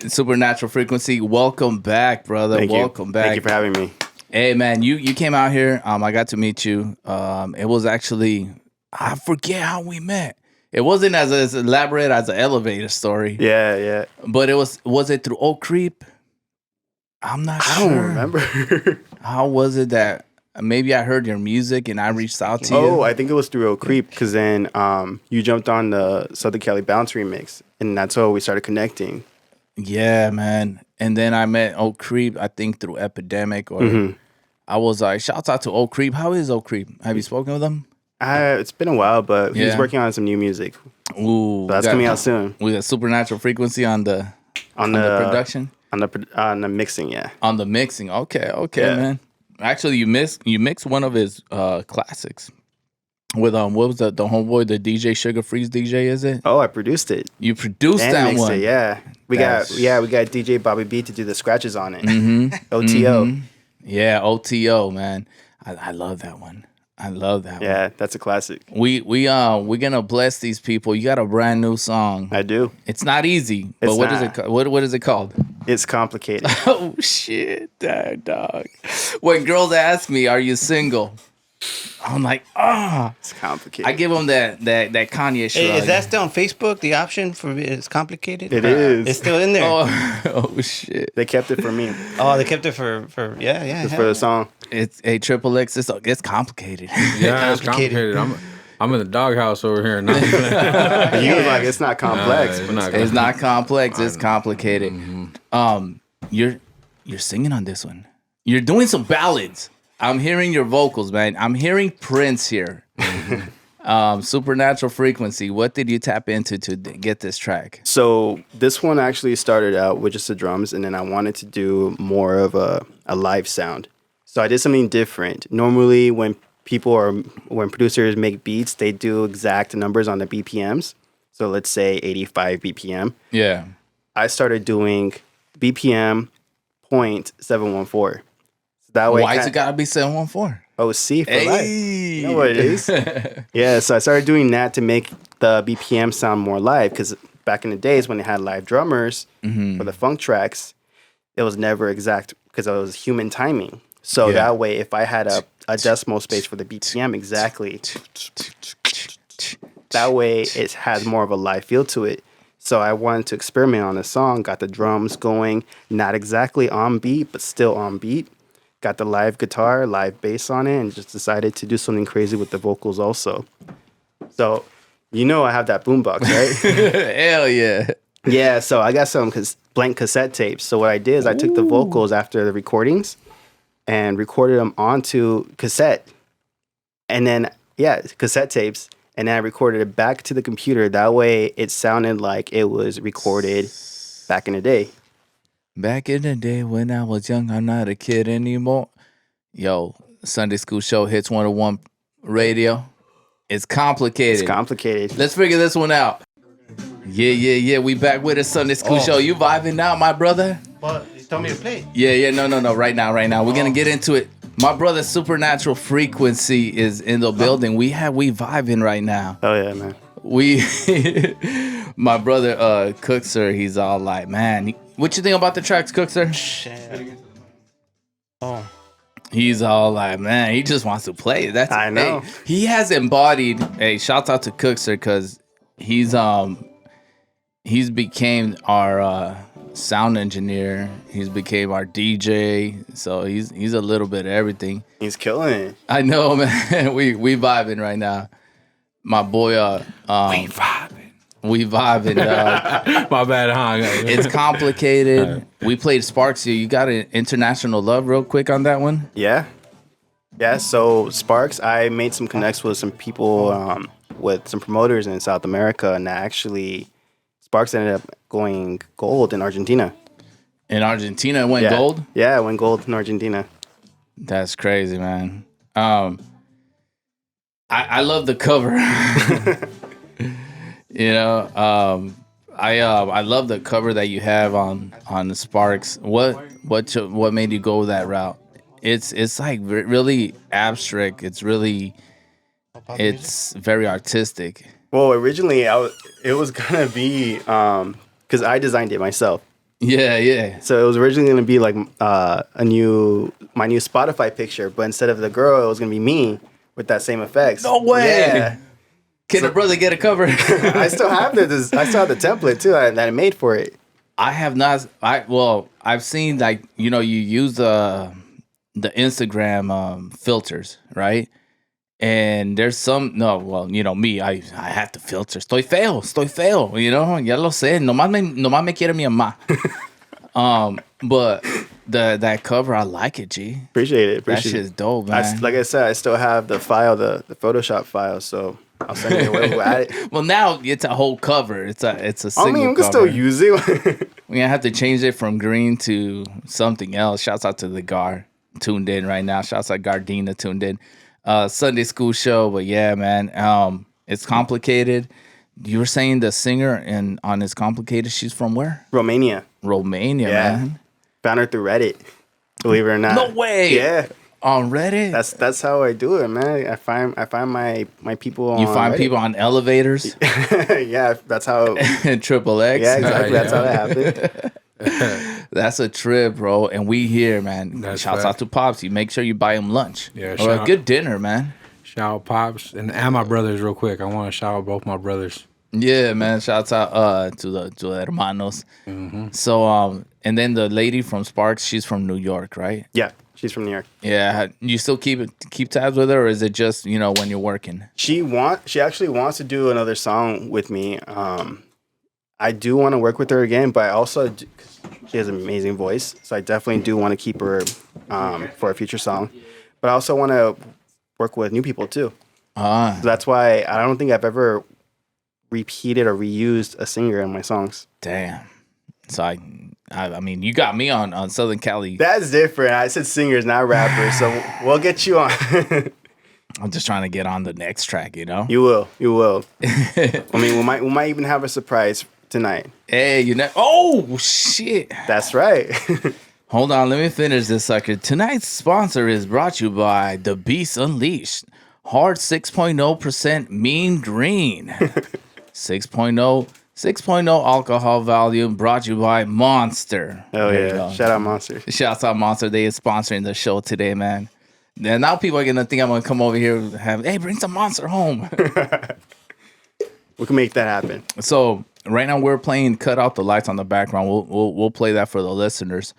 Supernatural Frequency. Welcome back, brother. Thank you. Welcome back. Thank you for having me. Hey man, you came out here. I got to meet you. It was actually I forget how we met. It wasn't as elaborate as an elevator story. Yeah, yeah. But it was it through Oak Creek? I'm not I sure. don't remember. How was it that maybe I heard your music and I reached out to you? Oh, I think it was through Oak Creek because then you jumped on the Southern Cali Bounce remix, and that's how we started connecting. Yeah, man. And then I met Oak Creek, I think through Epidemic or Mm-hmm. I was like, shouts out to Oak Creek. How is Oak Creek? Have you spoken with them? It's been a while, but he's Yeah. working on some new music. Ooh. So that's coming out soon. We got Supernatural Frequency on the On the the production. on the mixing, yeah. On the mixing. Okay, Yeah. man. Actually you mixed one of his classics. With what was the homeboy, the DJ Sugar Freeze DJ, is it? Oh, I produced it You produced and that mixed one. it. Yeah, we got DJ Bobby B to do the scratches on it. OTO. Yeah, OTO, man. I love that one. I love that one. Yeah, that's a classic. We're gonna bless these people. You got a brand new song. I do. It's not easy, but It's what is not. it? What is it called? It's complicated. Oh shit, dog. When girls ask me, "Are you single?" I'm like, It's complicated. I give them that Kanye shrug. Hey, is that still on Facebook? The option for it's complicated. It is. It's still in there. Oh shit! They kept it for me Oh, they kept it for yeah. just for the song. It's a triple X. It's complicated. Yeah, it's complicated. I'm in the doghouse over here. Not You was like, it's not complex. it's but not It's not complex. It's complicated. You're singing on this one. You're doing some ballads. I'm hearing your vocals, man. I'm hearing Prince here. Supernatural Frequency. What did you tap into to get this track? So this one actually started out with just the drums, and then I wanted to do more of a live sound. So I did something different. Normally, when producers make beats, they do exact numbers on the BPMs. So let's say 85 BPM. Yeah. I started doing BPM 0.714. So that way, Why's it gotta be 714? OC for life. Hey. You know what it is? Yeah, so I started doing that to make the BPM sound more live, because back in the days when they had live drummers for the funk tracks, it was never exact because it was human timing. So that way, if I had a decimal space for the BPM exactly, that way it has more of a live feel to it. So I wanted to experiment on a song, got the drums going, not exactly on beat, but still on beat. Got the live guitar, live bass on it, and just decided to do something crazy with the vocals also. So, I have that boombox, right? Hell yeah. Yeah, so I got some blank cassette tapes. So what I did is I took the vocals after the recordings and recorded them onto cassette. And then, cassette tapes. And then I recorded it back to the computer. That way it sounded like it was recorded back in the day. Back in the day when I was young, I'm not a kid anymore. Yo, Sunday School Show hits 101 radio. It's complicated. It's complicated. Let's figure this one out. Yeah. We back with a Sunday School show. You vibing now, my brother? But tell me to play. Yeah. No. Right now. We're gonna get into it. My brother Supernatural Frequency is in the building. We vibing right now. Oh yeah, man. My brother Cookser, he's all like, man, what you think about the tracks, Cookser? Shit. Oh. He's all like, man, he just wants to play. I know. Hey, he has embodied. Hey, shout out to Cookser because he's became our sound engineer. He's became our DJ. So he's a little bit of everything. He's killing it. I know, man. we vibing right now. My boy, we vibing. My bad, huh? It's complicated. We played Sparks here. You got an International Love real quick on that one? Yeah. So Sparks, I made some connects with some people, with some promoters in South America, and actually, Sparks ended up going gold in Argentina. In Argentina, it went gold? Yeah, it went gold in Argentina. That's crazy, man. I love the cover. You know, I love the cover that you have on the Sparks. What made you go that route? It's like really abstract. It's very artistic. Well, originally it was gonna be because I designed it myself. Yeah. So it was originally gonna be like my new Spotify picture, but instead of the girl, it was gonna be me with that same effects. No way. Yeah. Can a brother get a cover? I still have the template too that I made for it. I have not. I've seen like you use the Instagram filters, right? And there's some me. I have to filter. Estoy feo. Ya lo sé. Nomás me quiere mi mamá. But that cover, I like it, G. Appreciate it. That shit's dope, man. Like I said, I still have the file, the Photoshop file, so I'll send it away. We'll add it. Well, now it's a whole cover. It's a single we can cover. still use it. We're gonna have to change it from green to something else. Shouts out to the Gar tuned in right now. Shouts out Gardena tuned in. Sunday school show, but yeah, man. It's complicated. You were saying the singer on It's Complicated, she's from where? Romania, man. Found her through Reddit. Believe it or not. No way. Yeah. On Reddit? That's how I do it, man. I find my people on You find Reddit. people on elevators? Yeah, that's how. Triple X? Yeah, exactly. That's how that happened. That's a trip, bro. And we here, man. Shouts out to Pops. You make sure you buy him lunch. Yeah, or a good dinner, man. Shout out Pops and my brothers real quick. I want to shout out both my brothers. Yeah, man. Shouts out to the hermanos. Mm-hmm. So and then the lady from Sparks, she's from New York, right? Yeah, she's from New York. Yeah. You still keep tabs with her, or is it just when you're working? She actually wants to do another song with me. I do want to work with her again, but I also she has an amazing voice, so I definitely do want to keep her for a future song. But I also want to work with new people too. So that's why I don't think I've ever repeated or reused a singer in my songs. Damn. So I mean, you got me on Southern Cali. That's different. I said singers, not rappers. So we'll get you on. I'm just trying to get on the next track, You will. I mean, we might even have a surprise tonight. Hey, oh shit. That's right. Hold on, let me finish this sucker. Tonight's sponsor is brought to you by The Beast Unleashed. Hard 6.0% mean green. 6.0 alcohol volume brought to you by Monster. Oh yeah. Shout out Monster. Shouts out Monster. They is sponsoring the show today, man. And now people are gonna think I'm gonna come over here and hey, bring some Monster home. We can make that happen. So right now we're playing Cut Out the Lights on the background. We'll play that for the listeners.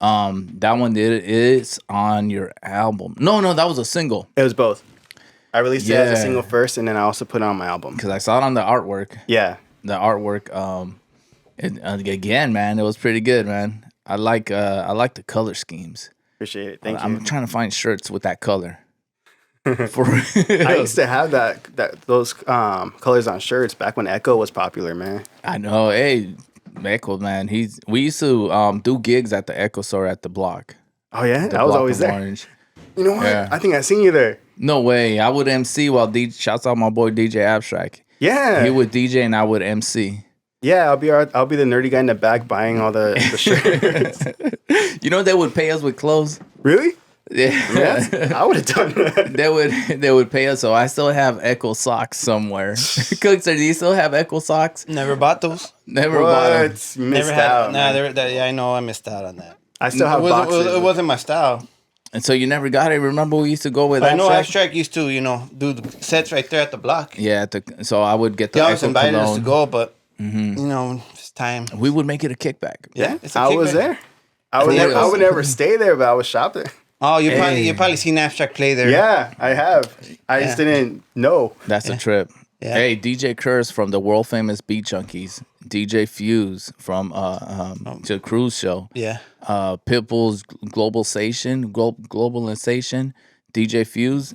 That one is on your album. No, that was a single. It was both. I released it as a single first, and then I also put it on my album. Because I saw it on the artwork. Yeah. The artwork. Again, man, it was pretty good, man. I like the color schemes. Appreciate it. Thank you. I'm trying to find shirts with that color. I used to have those colors on shirts back when Echo was popular, man. I know. Hey, Echo, man. We used to do gigs at the Echo store at the block. Oh yeah, I was always there. Orange. You know what? Yeah. I think I seen you there. No way. I would MC while shouts out my boy DJ Abstract. Yeah. He would DJ and I would MC. Yeah, I'll be the nerdy guy in the back buying all the shirts. You know they would pay us with clothes. Really? Yeah, Yes, I would have done that. they would pay us. So I still have Echo socks somewhere. Cookster, do you still have Echo socks? Never bought those. Never bought them. What? Never Missed had. out. Nah, man. yeah, I know I missed out on that. I still have boxes. It wasn't my style. And so you never got it. Remember we used to go with But I know Abstract? Abstract used to, do the sets right there at the block. Yeah, so I would get the They always Echo invited us to cologne. go, but it's time. We would make it a kickback. Yeah, it's a I was kickback. there. I would, For never, I real. would never stay there, but I was shopping. Oh, you Hey. probably seen Abstract play there. Yeah, I have. I just didn't know. That's a trip. Yeah. Hey, DJ Curse from the world famous Beat Junkies, DJ Fuse from the Cruise Show, Yeah. Pitbull's Globalization, DJ Fuse.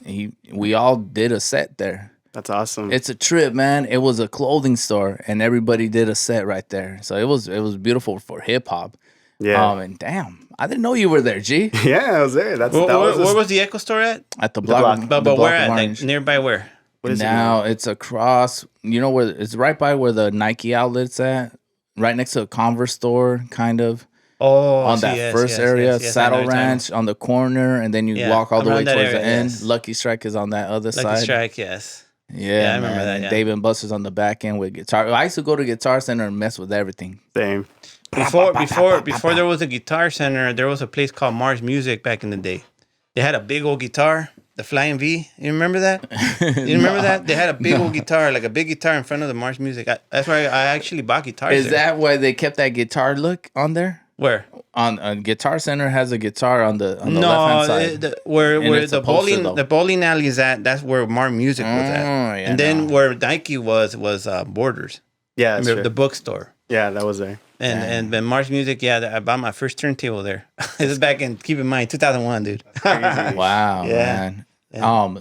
We all did a set there. That's awesome. It's a trip, man. It was a clothing store, and everybody did a set right there. So it was beautiful for hip hop. Yeah. And damn, I didn't know you were there, G. Yeah, I was there. That Where was was the Echo store at? At the block. block. But the where block at? of Like, Orange. nearby where? What is it Now it's across. You know where it's right by where the Nike outlet's at, right next to a Converse store, kind of Oh, on that first area. Saddle Ranch on the corner, and then you Yeah, walk all the way around that towards the area, end. yes. Lucky Strike is on that other Lucky side. Strike, yes. Yeah, I remember man. that, And yeah. Dave and Buster's on the back end with guitar. I used to go to Guitar Center and mess with everything. Same. Before there was a Guitar Center, there was a place called Mars Music back in the day. They had a big old guitar, the Flying V. You remember that? You remember that? They had a big old guitar, like a big guitar in front of the Mars Music. That's why I actually bought guitars Is there. that why they kept that guitar look on there? Where? On Guitar Center has a guitar on the left hand No, side. where it's the a poster, though. bowling alley is at. That's where Mars Music was at. Oh, yeah, and then no. where Nike was Borders, Yeah, that's true. the bookstore. Yeah, that was there. And then Mars Music, yeah, I bought my first turntable there. This is back in, keep in mind, 2001, dude. Wow, Yeah. man.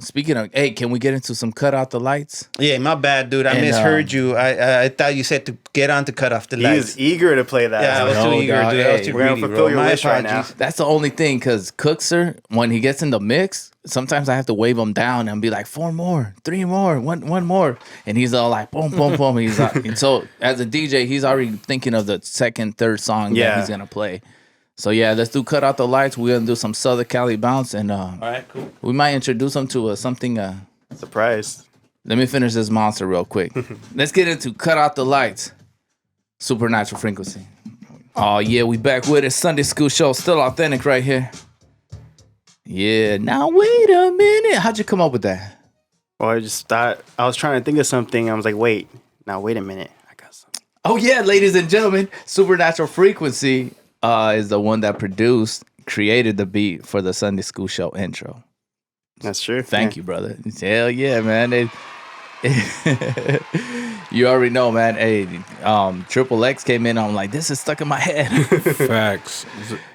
Speaking of, hey, can we get into some cut out the lights? Yeah, my bad, dude. I And, misheard you. I thought you said to get on to cut off the He lights. is eager to play that. Yeah, I was No, too eager, dog. dude. I was Hey, too we're gonna greedy, fulfill bro. your My wish right now. apologies. That's the only thing, because Cookser, when he gets in the mix, sometimes I have to wave him down and be like, 4 more, 3 more, one more. And he's all like, boom, boom, boom. He's like, and so as a DJ, he's already thinking of the second, third song that Yeah. he's going to play. So yeah, let's do Cut Out the Lights. We're going to do some Southern Cali bounce, and All right, cool. we might introduce him to something. Surprise. Let me finish this monster real quick. Let's get into Cut Out the Lights. Supernatural Frequency. Oh yeah, we back with it. Sunday School Show, still authentic right here. Yeah, now wait a minute. How'd you come up with that? Well, I just thought, I was trying to think of something. I was like, wait a minute. I got something. Oh yeah, ladies and gentlemen, Supernatural Frequency is the one that created the beat for the Sunday School Show intro. That's true. Thank you, brother. Hell yeah, man. You already know, man. Hey, Triple X came in. I'm like, this is stuck in my head. Facts.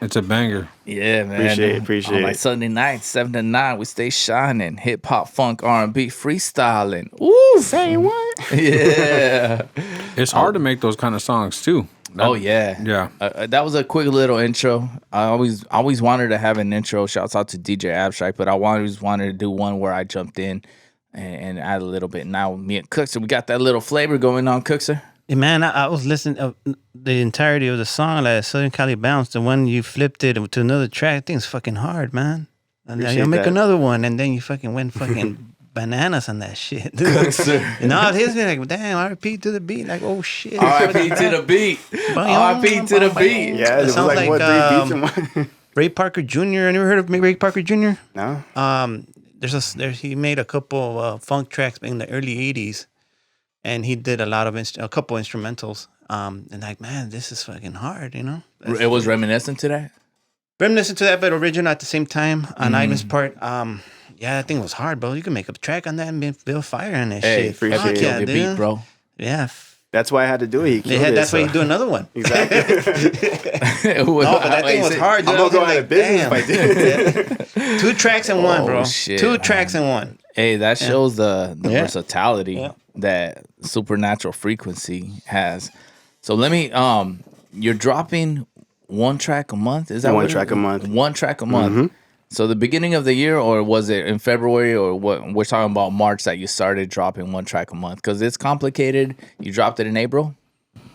It's a banger. Yeah, man. Appreciate On like it. Sunday nights, 7 to 9, we stay shining. Hip hop, funk, R&B, freestyling. Ooh, Say what? yeah. It's hard to make those kind of songs too. Oh yeah, Yeah. that was a quick little intro. I always wanted to have an intro. Shouts out to DJ Abstract, but I always wanted to do one where I jumped in and add a little bit. Now me and Cookser, we got that little flavor going on, Cookser. Hey, man, I was listening to the entirety of the song, like Southern Cali Bounce. The one you flipped it to another track, I think it's fucking hard, man. And then you'll Appreciate make that. another one, and then you fucking went fucking bananas on that shit. Cookser. And all his be like, damn, RP to the beat. Like, oh shit. R.I.P. to the beat. R.I.P. to the beat. Yeah, it was sounds like, what, like, 3 beats in one? Ray Parker Jr. I never heard of Ray Parker Jr. No? He made a couple of funk tracks in the early '80s, and he did a lot of a couple instrumentals. And like, man, this is fucking hard, you know. It was reminiscent to that. Reminiscent to that, but original at the same time. On Ivan's part, yeah, that thing was hard, bro. You can make a track on that and build fire on that Hey, shit. appreciate Fuck it. yeah, your dude. beat, bro. Yeah. That's why I had to do it. He killed it, That's why so- you do another one. Exactly. No, but that thing was hard, dude. I'm gonna I was go out of business damn. if I did. 2 tracks in one, Oh, bro. shit, 2 man. tracks in one. Hey, that shows the Yeah. versatility Yeah. that Supernatural Frequency has. So let me you're dropping 1 track a month? Is that One what track a month. 1 track a month. So the beginning of the year, or was it in February, or what? We're talking about March that you started dropping 1 track a month because it's complicated. You dropped it in April.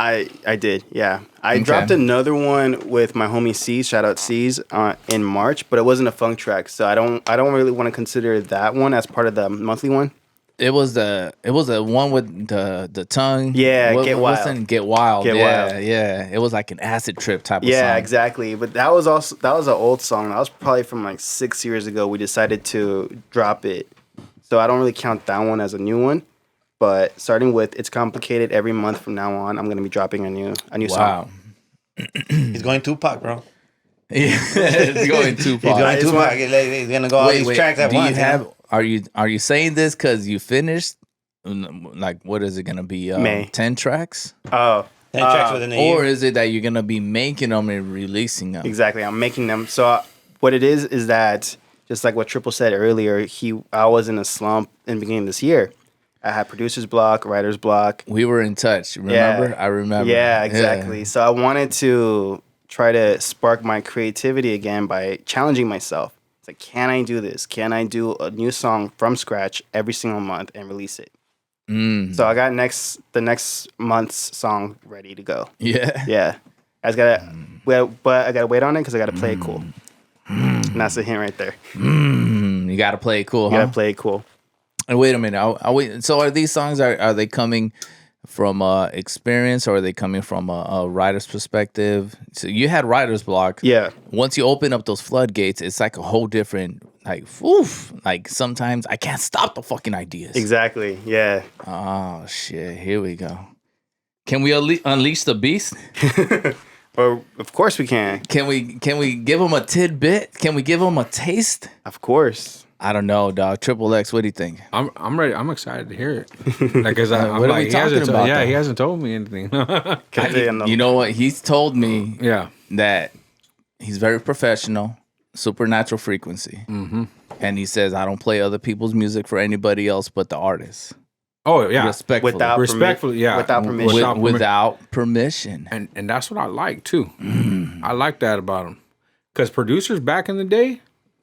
I did, yeah. I Okay. dropped another one with my homie C's, shout out C's, in March, but it wasn't a funk track, so I don't really want to consider that one as part of the monthly one. It was the one with the tongue. Yeah, Get what's Wild. in Get Wild. Get yeah, Wild. yeah. It was like an acid trip type of Yeah, song. exactly. But that was an old song. That was probably from like 6 years ago. We decided to drop it, so I don't really count that one as a new one. But starting with It's Complicated, every month from now on, I'm gonna be dropping a new song. Wow. He's going Tupac, bro. Yeah, it's going too He's far. going Tupac. He's gonna go all these tracks at do once. you have? Are you saying this because you finished? Like, what is it gonna be? May. 10 tracks, Oh, 10 tracks within a or year? is it that you're gonna be making them and releasing them? exactly. I'm making them. So what it is that just like what Triple said earlier, I was in a slump in the beginning of this year. I had producer's block, writer's block. We were in touch. Remember? I remember. Yeah, exactly. So I wanted to try to spark my creativity again by challenging myself. It's like, can I do this? Can I do a new song from scratch every single month and release it? So I got the next month's song ready to go. Yeah. Yeah, I just gotta, but I gotta wait on it because I gotta play it cool. And that's a hint right there. You got to play it cool, You huh? gotta play it cool. And wait a minute. I wait. So are these songs are they coming from experience, or are they coming from a writer's perspective? So you had writer's block. Yeah, Once you open up those floodgates, it's like a whole different, like, woof. Like, sometimes I can't stop the fucking ideas. exactly. Yeah. Oh shit! Here we go. Can we unleash the beast? Or of course we can. Can we give them a tidbit? Can we give them a taste? Of course. I don't know, dog. Triple X, what do you think? I'm ready. I'm excited to hear it. Like, cause I'm what are like, we he talking hasn't about, though? he hasn't told me anything. You know what? He's told me Yeah. that he's very professional, supernatural frequency. Mm-hmm. And he says, I don't play other people's music for anybody else but the artist. Oh yeah. Respectfully. Respectfully, yeah. Without permission. Without permission. And that's what I like too. I like that about them. Because producers back in the day,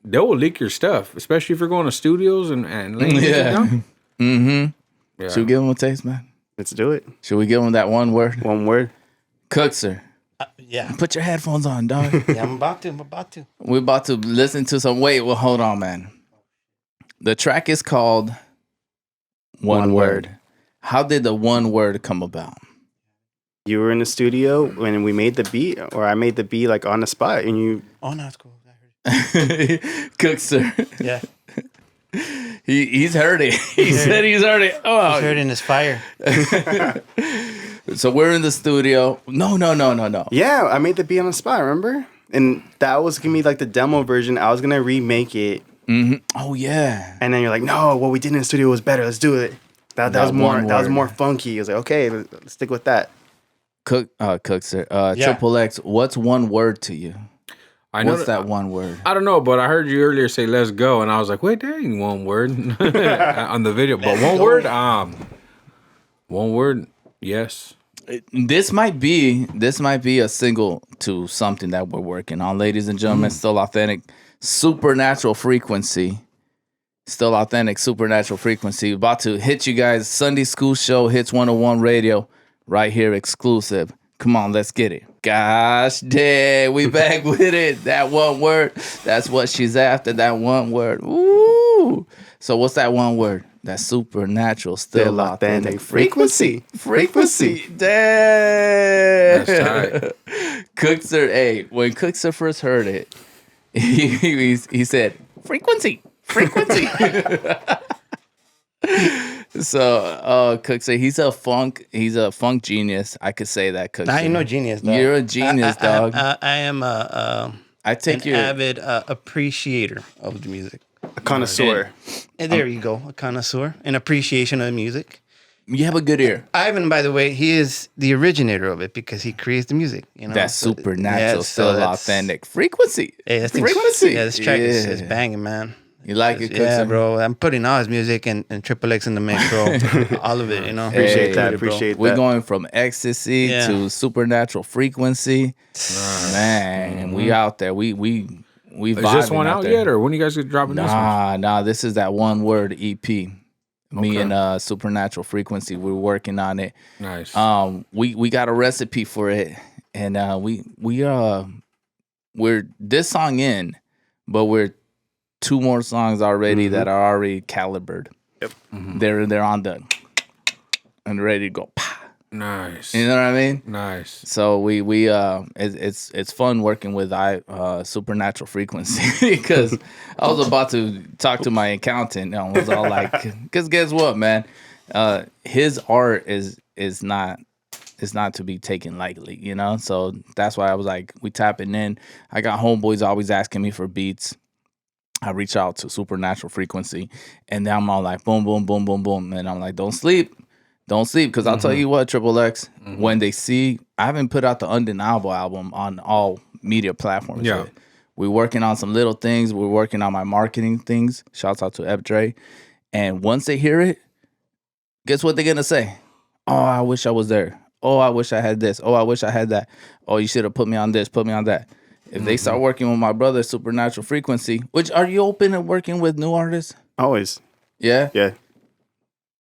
they will leak your stuff, especially if you're going to studios and laying music down. Mm-hmm. Yeah. Should we give him a taste, man? Let's do it. Should we give him that one word? One word. Cookser. Yeah. Put your headphones on, dog. Yeah, I'm about to. We're about to listen to some. Wait, well, hold on, man. The track is called One Word. How did the one word come about? You were in the studio when we made the beat, or I made the beat like on the spot, and you. Oh, no, it's cool. I heard it. Cookser. Yeah. He's heard it. He said he's heard it. He's Oh, heard in his fire. so we're in the studio. No. Yeah, I made the beat on the spot. Remember? And that was gonna be like the demo version. I was gonna remake it, Oh yeah. and then you're like, "No, what we did in the studio was better. Let's do it." That was more. one That was word. more funky. I was like, "Okay, let's stick with that." Cookser. Yeah. Triple X. What's one word to you? I know What's that one word? I don't know, but I heard you earlier say "let's go," and I was like, "Wait, that ain't one word on the video." But one word, one word, yes. This might be a single to something that we're working on, ladies and gentlemen. Still authentic, supernatural frequency. Still authentic, supernatural frequency. About to hit you guys. Sunday School Show hits 101 Radio right here, exclusive. Come on, let's get it. Gosh, damn, we back with it. That one word. That's what she's after. That one word. Ooh. So what's that one word? That supernatural, still authentic frequency. Frequency. Damn. That's tight. Cookser, hey, when Cookser first heard it, he said, frequency. So, Cookser, he's a funk genius. I could say that, Cookser. I ain't no genius, dog. You're a genius, dog. I am I take an your avid appreciator of the music. A connoisseur. And there you go, a connoisseur, an appreciation of music. You have a good ear. Ivan, by the way, he is the originator of it because he creates the music. You know, That's So, supernatural, yeah, so still that's- authentic frequency. Hey, this thing's- Frequency. Yeah, this track is Yeah. banging, man. You like it, Cookser? Yeah, bro. I'm putting all his music and Triple X in the mix, bro. All of it, you know. Appreciate Hey, that. bro. Appreciate We're that. going from ecstasy Yeah. to supernatural frequency. Man, we out there. We Is this vibing one out there. yet, or when you guys are dropping this one? Nah. This is that one word EP. Me and Supernatural Frequency, we're working on it. Nice. We got a recipe for it, and we're this song in, but we're 2 more songs already that are already calibered. Yep. They're on the and ready to go. Nice. You know what I mean? Nice. So we it's fun working with Supernatural Frequency because I was about to talk to my accountant and I was all like, because guess what, man, his art is not to be taken lightly, you know. So that's why I was like, we tapping in. I got homeboys always asking me for beats. I reach out to Supernatural Frequency, and then I'm all like, boom, boom, boom, boom, boom, and I'm like, don't sleep, because I'll tell you what, Triple X, when they see, I haven't put out the Undeniable album on all media platforms yet. We're working on some little things. We're working on my marketing things. Shouts out to Ep Dre. And once they hear it, guess what they're gonna say? Oh, I wish I was there. Oh, I wish I had this. Oh, I wish I had that. Oh, you should have put me on this, put me on that. If they start working with my brother, Supernatural Frequency, which are you open to working with new artists? Always. Yeah? Yeah.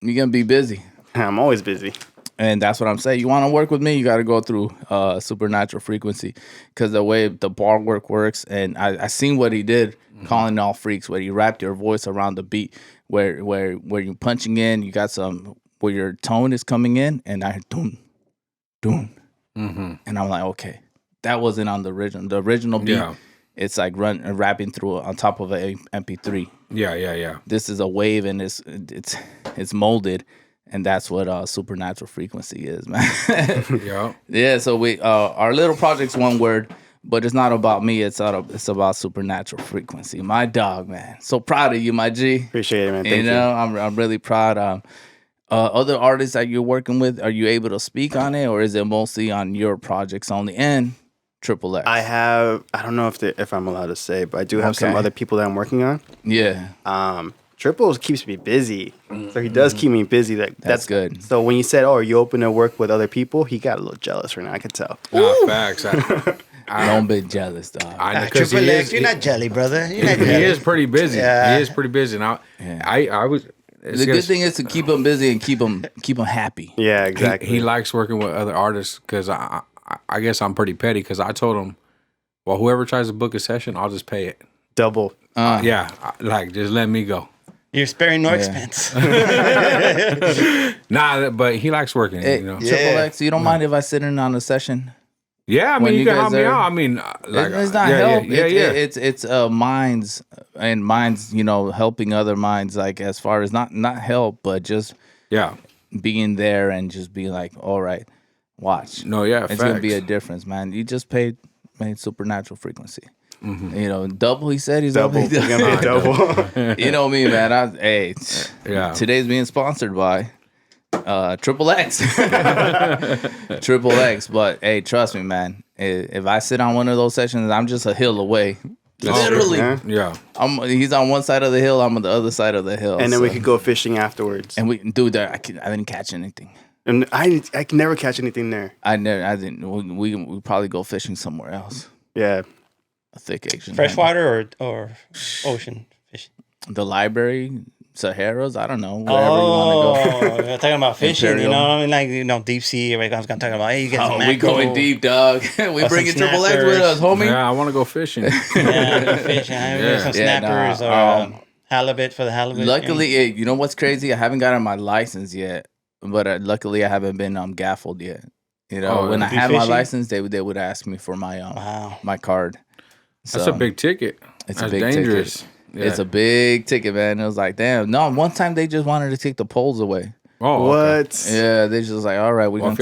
You're going to be busy. I'm always busy. And that's what I'm saying. You want to work with me, you got to go through Supernatural Frequency because the way the bar work works, and I seen what he did, calling all freaks, where you wrapped your voice around the beat, where you're punching in, you got some, where your tone is coming in, and I doom, doom. And I'm like, okay. That wasn't on the original. The original beat, it's like rapping through on top of an MP3. Yeah. This is a wave, and it's molded, and that's what Supernatural Frequency is, man. Yeah. So we our little project's one word, but it's not about me. It's about Supernatural Frequency. My dog, man. So proud of you, my G. Appreciate it, man. Thank you. I'm really proud. Other artists that you're working with, are you able to speak on it, or is it mostly on your projects only? And Triple X. I don't know if I'm allowed to say, but I do have some other people that I'm working on. Yeah. Triple keeps me busy. So he does keep me busy. That's good. So when you said, oh, are you open to work with other people? He got a little jealous right now. I could tell. Nah, facts. Don't be jealous, dog. Triple X, you're not jelly, brother. You're not jelly. He is pretty busy. Yeah. He is pretty busy. And I was... The good thing is to keep him busy and keep him happy. Yeah, exactly. He likes working with other artists because I guess I'm pretty petty because I told him, well, whoever tries to book a session, I'll just pay it. Double. Just let me go. You're sparing no expense. Nah, but he likes working. Triple X, you don't mind if I sit in on a session? Yeah, I mean, you can help me out. I mean, like, it's not help. Yeah. It's minds and minds, helping other minds, like as far as not help, but just being there and just being like, all right, watch. No, yeah, it's gonna be a difference, man. You just made Supernatural Frequency. Double. He said he's double. He's gonna be double. You know me, man. Today's being sponsored by Triple X. Triple X. But hey, trust me, man. If I sit on one of those sessions, I'm just a hill away. Literally. Yeah. He's on one side of the hill, I'm on the other side of the hill. And then we could go fishing afterwards. And we do that. I didn't catch anything. And I can never catch anything there. I didn't. We probably go fishing somewhere else. Yeah. A thick Asian. Freshwater or ocean fishing? The library, Sahara's, I don't know. Wherever you want to go. You're talking about fishing, I mean, like, deep sea. Everybody's talking about, hey, you get some mackerel. We going deep, dog. We bringing Triple X with us, homie. Yeah, I want to go fishing. Fishing. Get some snappers or halibut for the halibut. Luckily, you know what's crazy? I haven't gotten my license yet, but luckily I haven't been gaffled yet. When I had my license, they would ask me for my my card. So, that's a big ticket. It's That's a big dangerous. ticket. Yeah. It's a big ticket, man. It was like, damn. No, one time they just wanted to take the poles away. Oh, what? Okay. Yeah, they just like, all right, we're gonna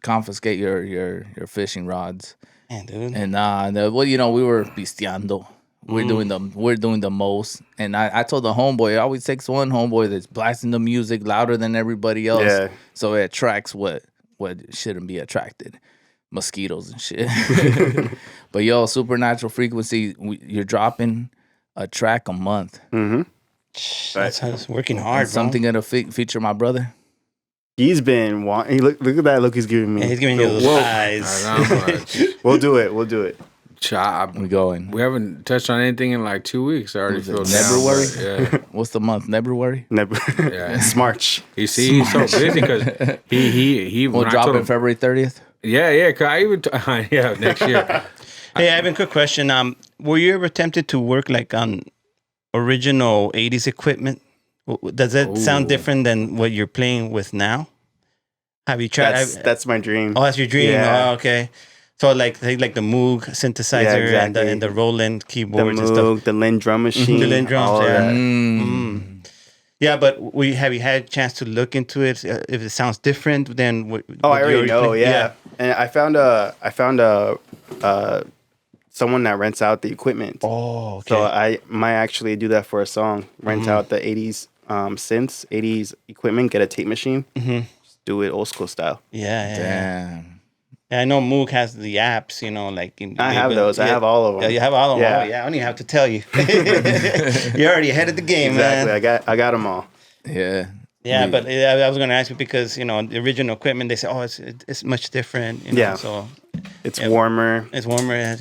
confiscate your fishing rods. Man, dude. And we were pisteando. We're doing the most. And I told the homeboy, it always takes one homeboy that's blasting the music louder than everybody else. Yeah. So it attracts what shouldn't be attracted. Mosquitoes and shit. But Supernatural Frequency, you're dropping a track a month. That's working hard, Something gonna feature my brother. He's been wanting. Look at that look he's giving me. Yeah, he's giving you those eyes. We'll do it. We going. We haven't touched on anything in like 2 weeks. I already Was it feel February? down, but, What's the month? February? Never. Yeah. It's March. You see, he's so busy because he We'll when I drop told it him- February 30th. Yeah. Cause I even yeah next year. Hey, I have a quick question. Were you ever tempted to work like on original '80s equipment? Does that sound Ooh. different than what you're playing with now? Have you tried? That's my dream. Oh, that's your dream. Yeah. Oh, okay. So like the Moog synthesizer exactly. and the Roland The keyboards and Moog, stuff. the Lin drum machine, The Lin drums, all of yeah. that. Yeah, but have you had a chance to look into it? If it sounds different than what? Oh, what I already you're know. playing? Yeah. And I found someone that rents out the equipment. Oh, okay. So I might actually do that for a song. Rent out the 80s synths, 80s equipment, get a tape machine. Just do it old school style. yeah. Damn. And I know Moog has the apps, like I have those. I have all of them. Yeah, you have all of them. Yeah. Oh, yeah, I don't even have to tell you. You're already ahead of the game, Exactly. man. I got them all. Yeah. Yeah, but I was going to ask you because the original equipment they say, oh, it's much different. Yeah. So It's warmer. it's warmer. I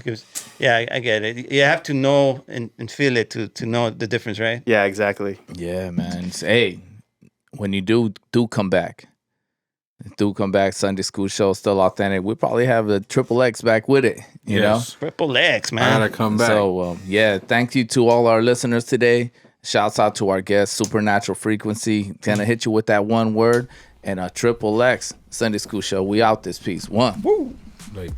get it. You have to know and feel it to know the difference, right? Yeah, exactly. Yeah, man. Hey, when you do come back, Sunday school show still authentic. We probably have the Triple X back with it. You know. Triple X, I man. gotta come back. So thank you to all our listeners today. Shouts out to our guest, Supernatural Frequency. Gonna hit you with that one word and a Triple X Sunday school show. We out this piece. One. Like,